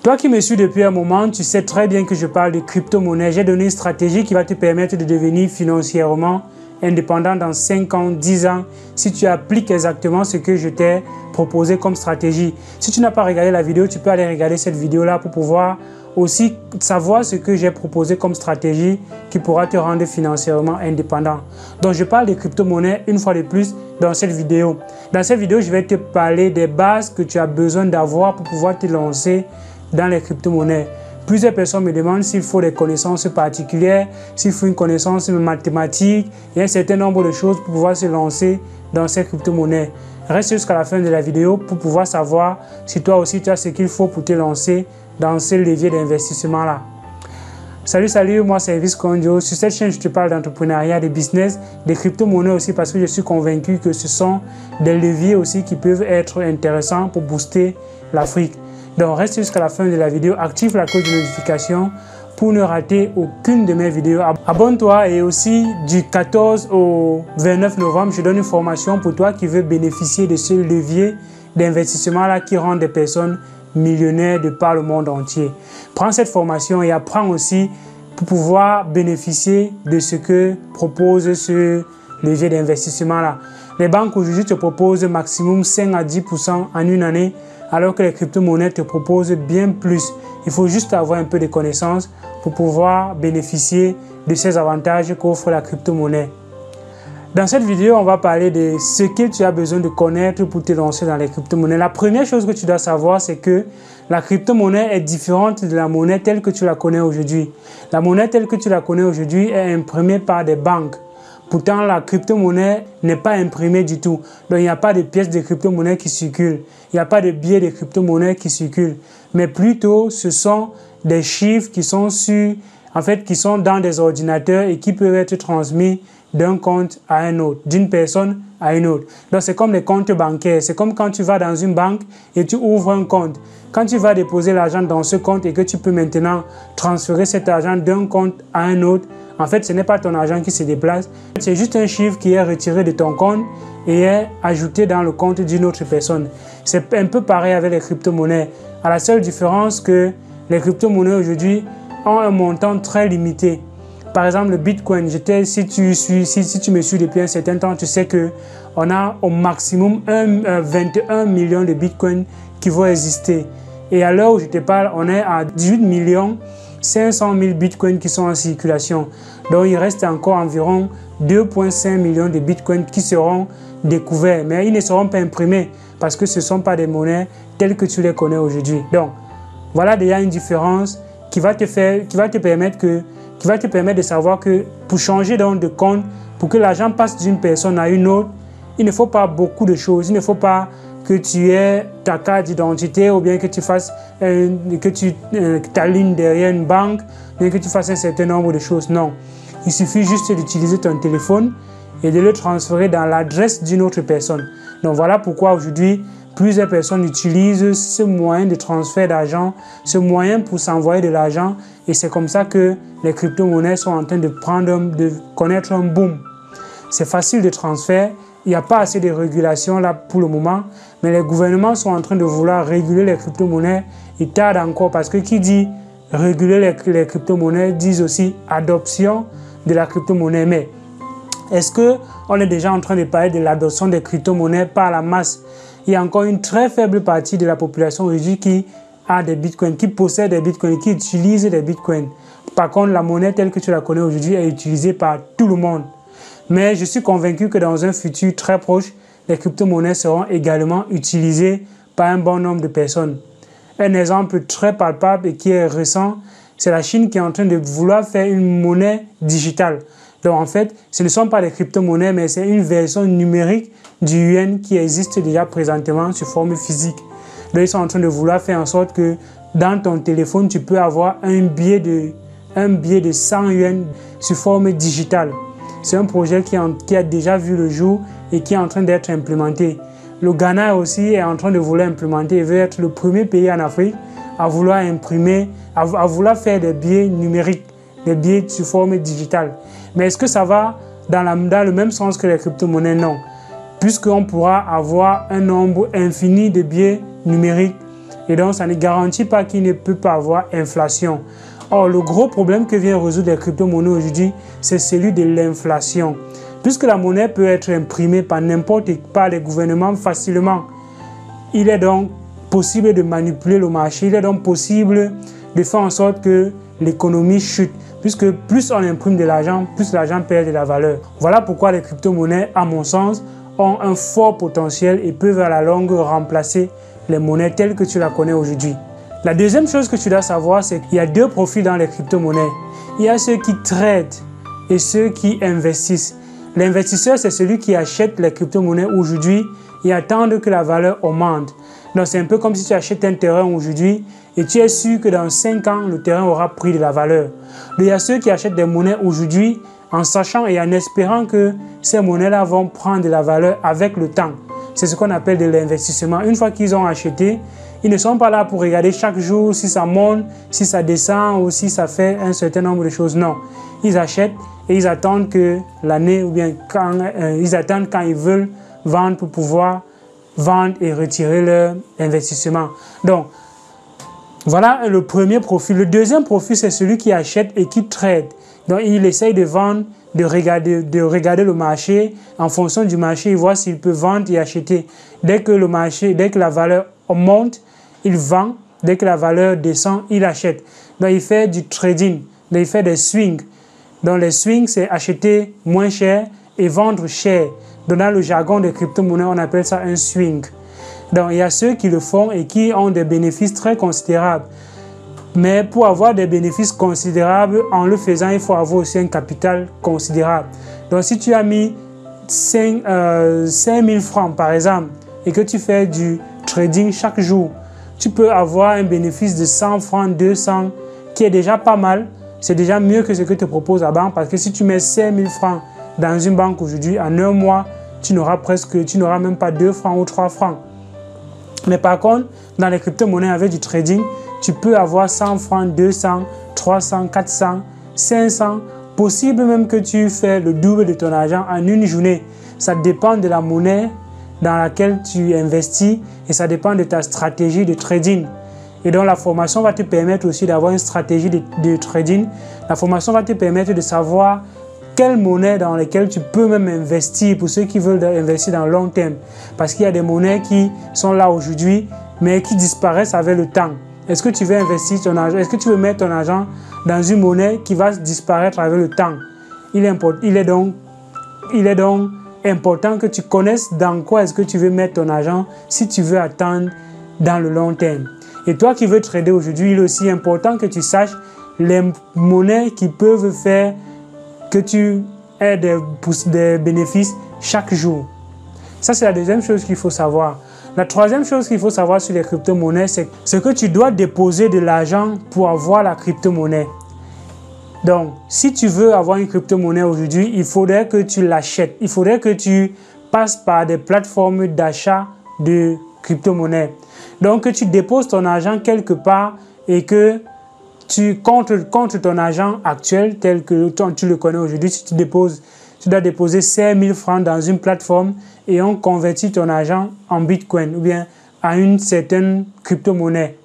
Toi qui me suis depuis un moment, tu sais très bien que je parle de crypto-monnaie. J'ai donné une stratégie qui va te permettre de devenir financièrement indépendant dans 5 ans, 10 ans, si tu appliques exactement ce que je t'ai proposé comme stratégie. Si tu n'as pas regardé la vidéo, tu peux aller regarder cette vidéo-là pour pouvoir aussi savoir ce que j'ai proposé comme stratégie qui pourra te rendre financièrement indépendant. Donc, je parle de crypto-monnaie une fois de plus dans cette vidéo. Dans cette vidéo, je vais te parler des bases que tu as besoin d'avoir pour pouvoir te lancer dans les crypto-monnaies. Plusieurs personnes me demandent s'il faut des connaissances particulières, s'il faut une connaissance mathématique et un certain nombre de choses pour pouvoir se lancer dans ces crypto-monnaies. Reste jusqu'à la fin de la vidéo pour pouvoir savoir si toi aussi tu as ce qu'il faut pour te lancer dans ce levier d'investissement-là. Salut, moi c'est Elvis Konjo. Sur cette chaîne, je te parle d'entrepreneuriat, de business, de crypto-monnaies aussi parce que je suis convaincu que ce sont des leviers aussi qui peuvent être intéressants pour booster l'Afrique. Donc reste jusqu'à la fin de la vidéo, active la cloche de notification pour ne rater aucune de mes vidéos. Abonne-toi et aussi du 14 au 29 novembre, je donne une formation pour toi qui veux bénéficier de ce levier d'investissement là qui rend des personnes millionnaires de par le monde entier. Prends cette formation et apprends aussi pour pouvoir bénéficier de ce que propose ce levier d'investissement là. Les banques aujourd'hui te proposent maximum 5 à 10% en une année, alors que les crypto-monnaies te proposent bien plus. Il faut juste avoir un peu de connaissances pour pouvoir bénéficier de ces avantages qu'offre la crypto-monnaie. Dans cette vidéo, on va parler de ce que tu as besoin de connaître pour te lancer dans les crypto-monnaies. La première chose que tu dois savoir, c'est que la crypto-monnaie est différente de la monnaie telle que tu la connais aujourd'hui. La monnaie telle que tu la connais aujourd'hui est imprimée par des banques. Pourtant, la crypto-monnaie n'est pas imprimée du tout. Donc, il n'y a pas de pièces de crypto-monnaie qui circulent. Il n'y a pas de billets de crypto-monnaie qui circulent. Mais plutôt, ce sont des chiffres qui sont qui sont dans des ordinateurs et qui peuvent être transmis d'un compte à un autre, d'une personne à une autre. Donc, c'est comme les comptes bancaires. C'est comme quand tu vas dans une banque et tu ouvres un compte. Quand tu vas déposer l'argent dans ce compte et que tu peux maintenant transférer cet argent d'un compte à un autre, en fait, ce n'est pas ton argent qui se déplace. C'est juste un chiffre qui est retiré de ton compte et est ajouté dans le compte d'une autre personne. C'est un peu pareil avec les crypto-monnaies. À la seule différence que les crypto-monnaies aujourd'hui ont un montant très limité. Par exemple, le Bitcoin, si tu me suis depuis un certain temps, tu sais qu'on a au maximum 21 millions de Bitcoin qui vont exister. Et à l'heure où je te parle, on est à 18 500 000 bitcoins qui sont en circulation. Donc, il reste encore environ 2,5 millions de bitcoins qui seront découverts. Mais ils ne seront pas imprimés parce que ce ne sont pas des monnaies telles que tu les connais aujourd'hui. Donc, voilà déjà une différence qui va te permettre de savoir que pour changer donc de compte, pour que l'argent passe d'une personne à une autre, il ne faut pas beaucoup de choses. Il ne faut pas que tu aies ta carte d'identité ou bien que tu fasses que tu t'alignes derrière une banque, bien que tu fasses un certain nombre de choses. Non, il suffit juste d'utiliser ton téléphone et de le transférer dans l'adresse d'une autre personne. Donc voilà pourquoi aujourd'hui plusieurs personnes utilisent ce moyen de transfert d'argent, ce moyen pour s'envoyer de l'argent, et c'est comme ça que les crypto-monnaies sont en train de connaître un boom. C'est facile de transfert. Il n'y a pas assez de régulation là pour le moment, mais les gouvernements sont en train de vouloir réguler les crypto-monnaies. Ils tardent encore parce que qui dit réguler les crypto-monnaies dit aussi adoption de la crypto-monnaie. Mais est-ce qu'on est déjà en train de parler de l'adoption des crypto-monnaies par la masse? Il y a encore une très faible partie de la population aujourd'hui qui a des bitcoins, qui possède des bitcoins, qui utilise des bitcoins. Par contre, la monnaie telle que tu la connais aujourd'hui est utilisée par tout le monde. Mais je suis convaincu que dans un futur très proche, les crypto-monnaies seront également utilisées par un bon nombre de personnes. Un exemple très palpable et qui est récent, c'est la Chine qui est en train de vouloir faire une monnaie digitale. Donc en fait, ce ne sont pas des crypto-monnaies, mais c'est une version numérique du yuan qui existe déjà présentement sous forme physique. Donc ils sont en train de vouloir faire en sorte que dans ton téléphone, tu peux avoir un billet de 100 yuan sous forme digitale. C'est un projet qui a déjà vu le jour et qui est en train d'être implémenté. Le Ghana aussi est en train de vouloir implémenter et veut être le premier pays en Afrique à vouloir vouloir faire des billets numériques, des billets sous forme digitale. Mais est-ce que ça va dans le même sens que les crypto-monnaies? Non. Puisqu'on pourra avoir un nombre infini de billets numériques et donc ça ne garantit pas qu'il ne peut pas avoir inflation. Or, le gros problème que vient résoudre les crypto-monnaies aujourd'hui, c'est celui de l'inflation. Puisque la monnaie peut être imprimée par les gouvernements facilement, il est donc possible de manipuler le marché, il est donc possible de faire en sorte que l'économie chute. Puisque plus on imprime de l'argent, plus l'argent perd de la valeur. Voilà pourquoi les crypto-monnaies, à mon sens, ont un fort potentiel et peuvent à la longue remplacer les monnaies telles que tu la connais aujourd'hui. La deuxième chose que tu dois savoir, c'est qu'il y a deux profils dans les crypto-monnaies. Il y a ceux qui tradent et ceux qui investissent. L'investisseur, c'est celui qui achète les crypto-monnaies aujourd'hui et attend que la valeur augmente. Donc, c'est un peu comme si tu achètes un terrain aujourd'hui et tu es sûr que dans 5 ans, le terrain aura pris de la valeur. Donc, il y a ceux qui achètent des monnaies aujourd'hui en sachant et en espérant que ces monnaies-là vont prendre de la valeur avec le temps. C'est ce qu'on appelle de l'investissement. Une fois qu'ils ont acheté, ils ne sont pas là pour regarder chaque jour si ça monte, si ça descend ou si ça fait un certain nombre de choses. Non, ils achètent et ils attendent que l'année ou bien ils attendent quand ils veulent vendre pour pouvoir vendre et retirer leur investissement. Donc, voilà le premier profil. Le deuxième profil, c'est celui qui achète et qui trade. Donc, il essaye de vendre, de regarder le marché. En fonction du marché, il voit s'il peut vendre et acheter. Dès que la valeur monte, il vend. Dès que la valeur descend, il achète. Donc, il fait du trading. Donc, il fait des swings. Donc, les swings, c'est acheter moins cher et vendre cher. Donc, dans le jargon des crypto-monnaies, on appelle ça un swing. Donc, il y a ceux qui le font et qui ont des bénéfices très considérables. Mais pour avoir des bénéfices considérables, en le faisant, il faut avoir aussi un capital considérable. Donc, si tu as mis 5 000 francs, par exemple, et que tu fais du trading chaque jour, tu peux avoir un bénéfice de 100 francs, 200, qui est déjà pas mal. C'est déjà mieux que ce que te propose la banque, parce que si tu mets 5 000 francs dans une banque aujourd'hui, en un mois, tu n'auras même pas 2 francs ou 3 francs. Mais par contre, dans les crypto-monnaies avec du trading, tu peux avoir 100 francs, 200, 300, 400, 500. Possible même que tu fais le double de ton argent en une journée. Ça dépend de la monnaie dans laquelle tu investis et ça dépend de ta stratégie de trading. Et donc la formation va te permettre aussi d'avoir une stratégie de trading. La formation va te permettre de savoir quelle monnaie dans laquelle tu peux même investir pour ceux qui veulent investir dans le long terme. Parce qu'il y a des monnaies qui sont là aujourd'hui, mais qui disparaissent avec le temps. Est-ce que tu veux investir ton argent? Est-ce que tu veux mettre ton argent dans une monnaie qui va disparaître avec le temps? Il est donc important que tu connaisses dans quoi est-ce que tu veux mettre ton argent si tu veux attendre dans le long terme. Et toi qui veux trader aujourd'hui, il est aussi important que tu saches les monnaies qui peuvent faire que tu aies des bénéfices chaque jour. Ça, c'est la deuxième chose qu'il faut savoir. La troisième chose qu'il faut savoir sur les crypto-monnaies, c'est que tu dois déposer de l'argent pour avoir la crypto-monnaie. Donc, si tu veux avoir une crypto-monnaie aujourd'hui, il faudrait que tu l'achètes. Il faudrait que tu passes par des plateformes d'achat de crypto-monnaies. Donc, que tu déposes ton argent quelque part et que tu contre ton argent actuel tel que tu le connais aujourd'hui. Si tu dois déposer 5 000 francs dans une plateforme et on convertit ton argent en Bitcoin ou bien à une certaine crypto-monnaie.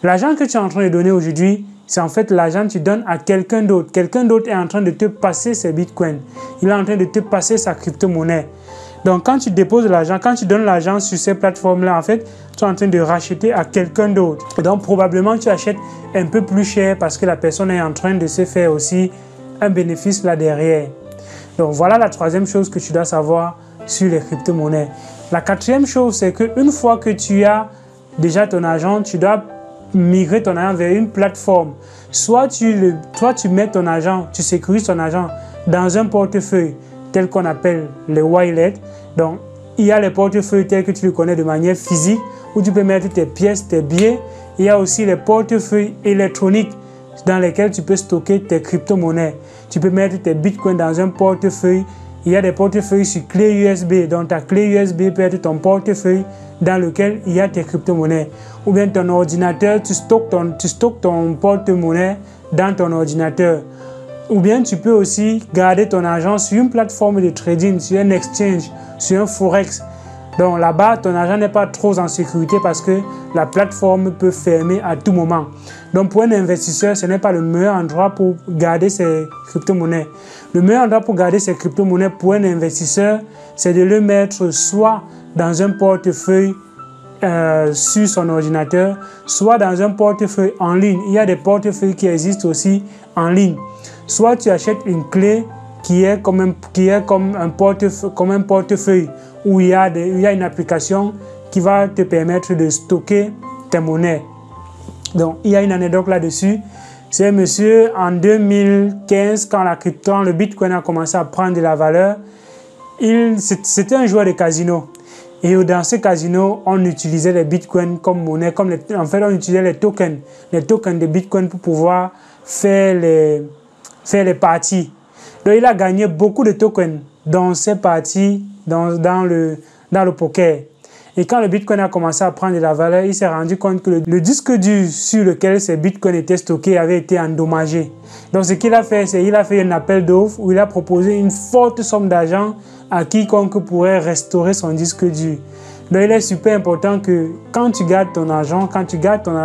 L'argent que tu es en train de donner aujourd'hui, c'est en fait l'argent que tu donnes à quelqu'un d'autre. Quelqu'un d'autre est en train de te passer ses Bitcoins. Il est en train de te passer sa crypto-monnaie. Donc, quand tu déposes l'argent, quand tu donnes l'argent sur ces plateformes-là, en fait, tu es en train de racheter à quelqu'un d'autre. Donc, probablement, tu achètes un peu plus cher parce que la personne est en train de se faire aussi un bénéfice là derrière. Donc, voilà la troisième chose que tu dois savoir sur les crypto-monnaies. La quatrième chose, c'est qu'une fois que tu as déjà ton argent, tu dois migrer ton argent vers une plateforme. Soit tu mets ton argent, tu sécurises ton argent dans un portefeuille tel qu'on appelle les wallets. Donc, il y a les portefeuilles tels que tu le connais de manière physique où tu peux mettre tes pièces, tes billets. Il y a aussi les portefeuilles électroniques dans lesquels tu peux stocker tes crypto-monnaies. Tu peux mettre tes bitcoins dans un portefeuille. Il y a des portefeuilles sur clé USB. Donc, ta clé USB peut être ton portefeuille dans lequel il y a tes crypto-monnaies. Ou bien ton ordinateur, tu stockes ton porte-monnaie dans ton ordinateur. Ou bien tu peux aussi garder ton argent sur une plateforme de trading, sur un exchange, sur un forex. Donc là-bas, ton argent n'est pas trop en sécurité parce que la plateforme peut fermer à tout moment. Donc pour un investisseur, ce n'est pas le meilleur endroit pour garder ses crypto-monnaies. Le meilleur endroit pour garder ses crypto-monnaies pour un investisseur, c'est de le mettre soit dans un portefeuille sur son ordinateur, soit dans un portefeuille en ligne. Il y a des portefeuilles qui existent aussi en ligne. Soit tu achètes une clé qui est comme un portefeuille où il y a une application qui va te permettre de stocker tes monnaies. Donc, il y a une anecdote là-dessus. C'est monsieur, en 2015, quand le Bitcoin a commencé à prendre de la valeur, c'était un joueur de casino. Et dans ce casino, on utilisait les bitcoins comme monnaie, en fait, on utilisait les tokens de bitcoin pour pouvoir faire les parties. Donc, il a gagné beaucoup de tokens dans ces parties, dans le poker. Et quand le bitcoin a commencé à prendre de la valeur, il s'est rendu compte que le disque dur sur lequel ces bitcoins étaient stockés avait été endommagé. Donc, ce qu'il a fait, c'est qu'il a fait un appel d'offres où il a proposé une forte somme d'argent à quiconque pourrait restaurer son disque dur. Donc, il est super important que quand tu gardes ton argent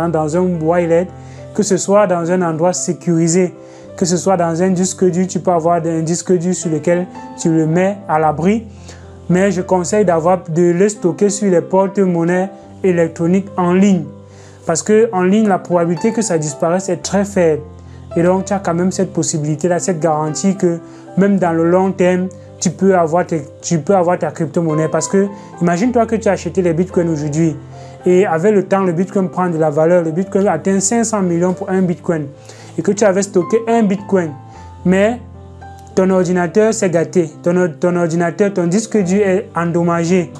dans un wallet, que ce soit dans un endroit sécurisé, que ce soit dans un disque dur, tu peux avoir un disque dur sur lequel tu le mets à l'abri. Mais je conseille de le stocker sur les porte-monnaies électroniques en ligne. Parce qu'en ligne, la probabilité que ça disparaisse est très faible. Et donc, tu as quand même cette possibilité-là, cette garantie que même dans le long terme, tu peux avoir ta crypto-monnaie. Parce que, imagine-toi que tu as acheté les bitcoins aujourd'hui. Et avec le temps, le bitcoin prend de la valeur. Le bitcoin atteint 500 millions pour un bitcoin. Et que tu avais stocké un bitcoin. Mais ton ordinateur s'est gâté, ton disque dur est endommagé,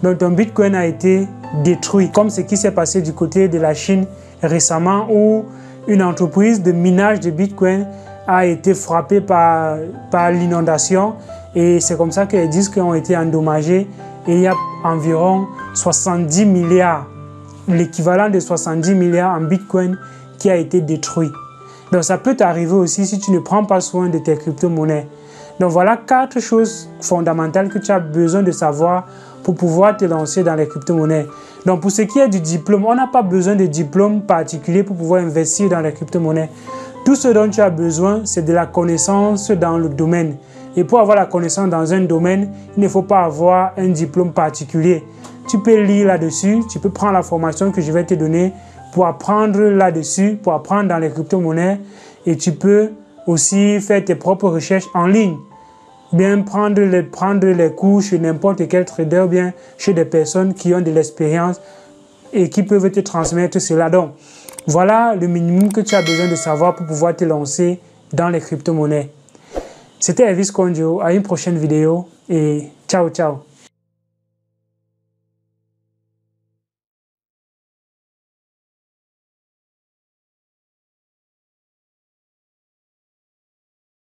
donc ton bitcoin a été détruit, comme ce qui s'est passé du côté de la Chine récemment où une entreprise de minage de bitcoin a été frappée par l'inondation et c'est comme ça que les disques ont été endommagés et il y a environ 70 milliards, l'équivalent de 70 milliards en bitcoin qui a été détruit. Donc ça peut t'arriver aussi si tu ne prends pas soin de tes crypto-monnaies. Donc voilà 4 choses fondamentales que tu as besoin de savoir pour pouvoir te lancer dans les crypto-monnaies. Donc pour ce qui est du diplôme, on n'a pas besoin de diplôme particulier pour pouvoir investir dans les crypto-monnaies. Tout ce dont tu as besoin, c'est de la connaissance dans le domaine. Et pour avoir la connaissance dans un domaine, il ne faut pas avoir un diplôme particulier. Tu peux lire là-dessus, tu peux prendre la formation que je vais te donner pour apprendre là-dessus, pour apprendre dans les crypto-monnaies et tu peux aussi faire tes propres recherches en ligne. Bien prendre les cours chez n'importe quel trader, bien chez des personnes qui ont de l'expérience et qui peuvent te transmettre cela. Donc, voilà le minimum que tu as besoin de savoir pour pouvoir te lancer dans les crypto-monnaies. C'était Elvis Kondjo, à une prochaine vidéo et ciao ciao.